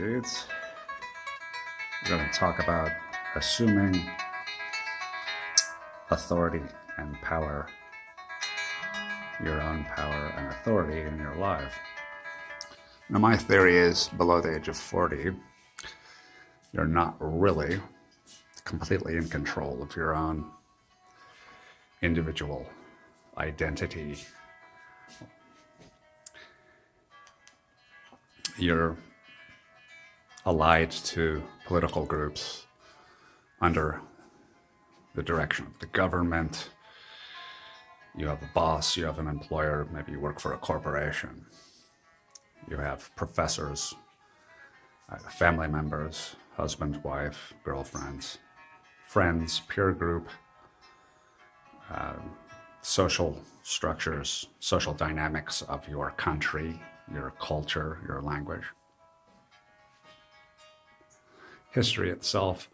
dudes. We're going to talk about assuming authority and power, your own power and authority in your life. Now, my theory is below the age of 40, you're not really completely in control of your own individual identity. You're allied to political groups under the direction of the government. You have a boss, you have an employer, maybe you work for a corporation. You have professors, family members, husband, wife, girlfriends, friends, peer group, social structures, social dynamics of your country, your culture, your language. History itself.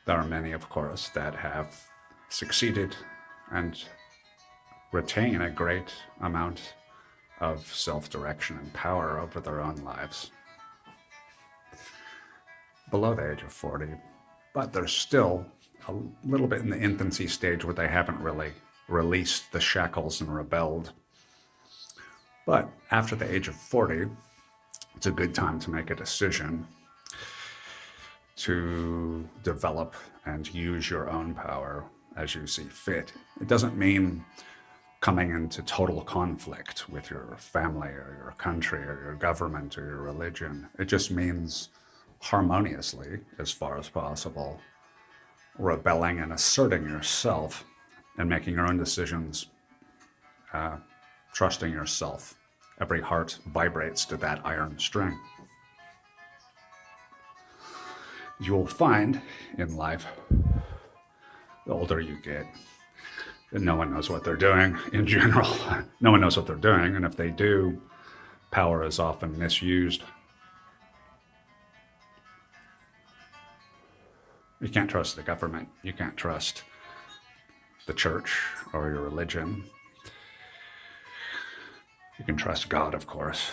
There are many, of course, that have succeeded and retain a great amount of self-direction and power over their own lives below the age of 40, but they're still a little bit in the infancy stage where they haven't really released the shackles and rebelled. But after the age of 40, it's a good time to make a decision to develop and use your own power as you see fit. It doesn't mean coming into total conflict with your family or your country or your government or your religion. It just means harmoniously, as far as possible, rebelling and asserting yourself and making your own decisions, trusting yourself. Every heart vibrates to that iron string. You will find in life, the older you get, that no one knows what they're doing in general. No one knows what they're doing, and if they do, power is often misused. You can't trust the government. You can't trust the church or your religion. You can trust God, of course,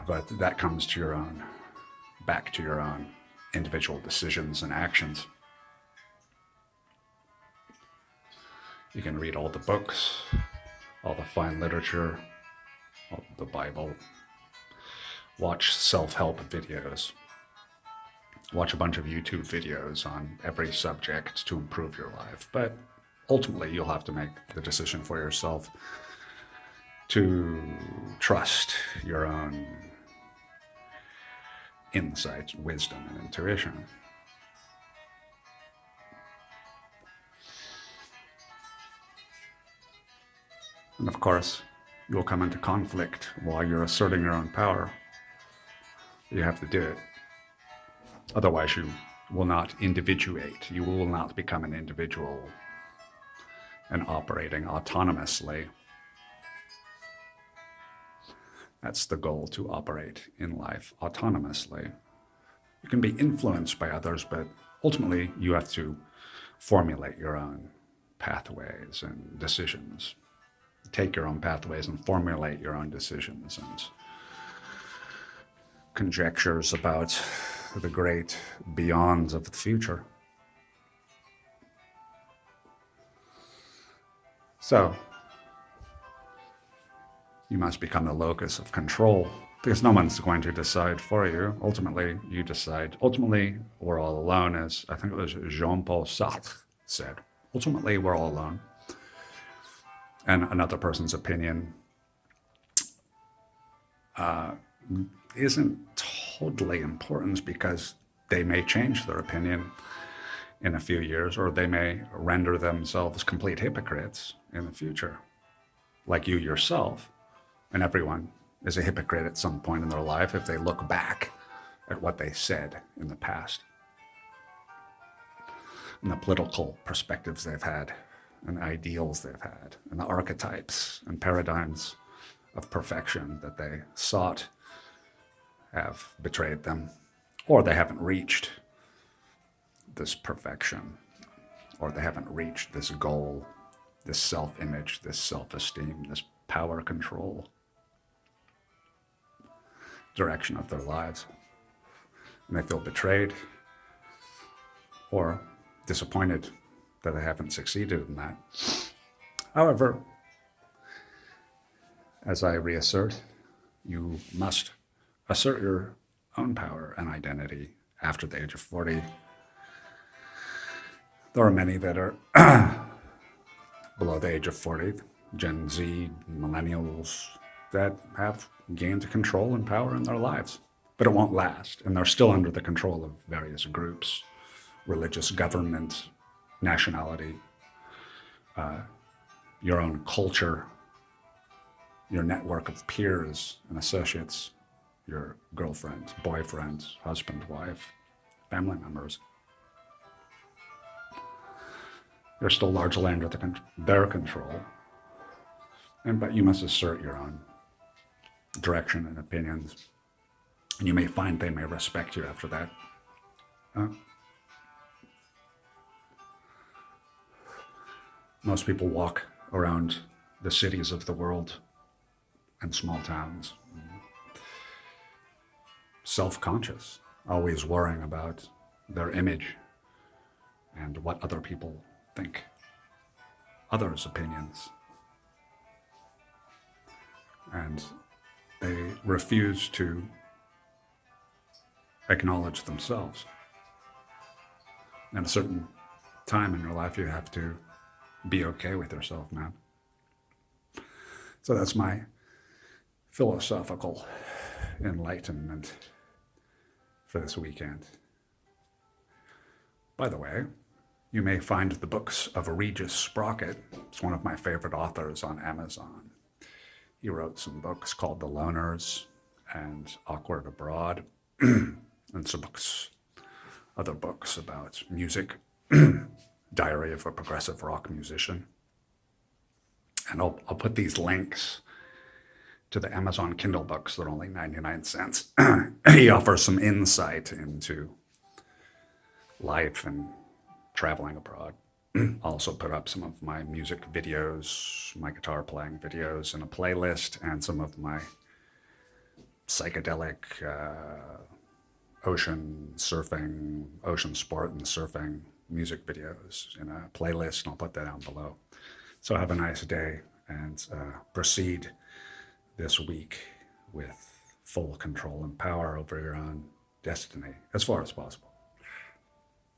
but that comes to your own, back to your own individual decisions and actions. You can read all the books, all the fine literature, all the Bible, watch self-help videos, watch a bunch of YouTube videos on every subject to improve your life. But ultimately, you'll have to make the decision for yourself to trust your own insight, wisdom, and intuition. And of course, you'll come into conflict while you're asserting your own power. You have to do it. Otherwise, you will not individuate. You will not become an individual and operating autonomously. That's the goal, to operate in life autonomously. You can be influenced by others, but ultimately you have to formulate your own pathways and decisions. Take your own pathways and formulate your own decisions and conjectures about the great beyonds of the future. So, you must become the locus of control, because no one's going to decide for you. Ultimately, you decide. Ultimately, we're all alone, as I think it was Jean-Paul Sartre said. Ultimately, we're all alone. And another person's opinion isn't totally important, because they may change their opinion in a few years, or they may render themselves complete hypocrites in the future, like you yourself. And everyone is a hypocrite at some point in their life if they look back at what they said in the past, and the political perspectives they've had, and the ideals they've had, and the archetypes and paradigms of perfection that they sought have betrayed them, or they haven't reached this perfection, or they haven't reached this goal, this self-image, this self-esteem, this power control. direction of their lives. And they feel betrayed or disappointed that they haven't succeeded in that. However, as I reassert, you must assert your own power and identity after the age of 40. There are many that are below the age of 40, Gen Z, millennials, that have gained control and power in their lives. But it won't last, and they're still under the control of various groups, religious, government, nationality, your own culture, your network of peers and associates, your girlfriend, boyfriend, husband, wife, family members. You're still largely under their control, but you must assert your own direction and opinions. And you may find they may respect you after that. Most people walk around the cities of the world and small towns, self-conscious, always worrying about their image and what other people think, others' opinions. And they refuse to acknowledge themselves. At a certain time in your life, you have to be okay with yourself, man. So that's my philosophical enlightenment for this weekend. By the way, you may find the books of Regis Sprocket. It's one of my favorite authors on Amazon. He wrote some books called The Loners and Awkward Abroad, and some books, other books about music, Diary of a Progressive Rock Musician. And I'll put these links to the Amazon Kindle books. They're only 99 cents. He offers some insight into life and traveling abroad. I'll also put up some of my music videos, my guitar playing videos in a playlist, and some of my psychedelic ocean surfing, ocean sport and surfing music videos in a playlist, and I'll put that down below. So have a nice day, and proceed this week with full control and power over your own destiny as far as possible.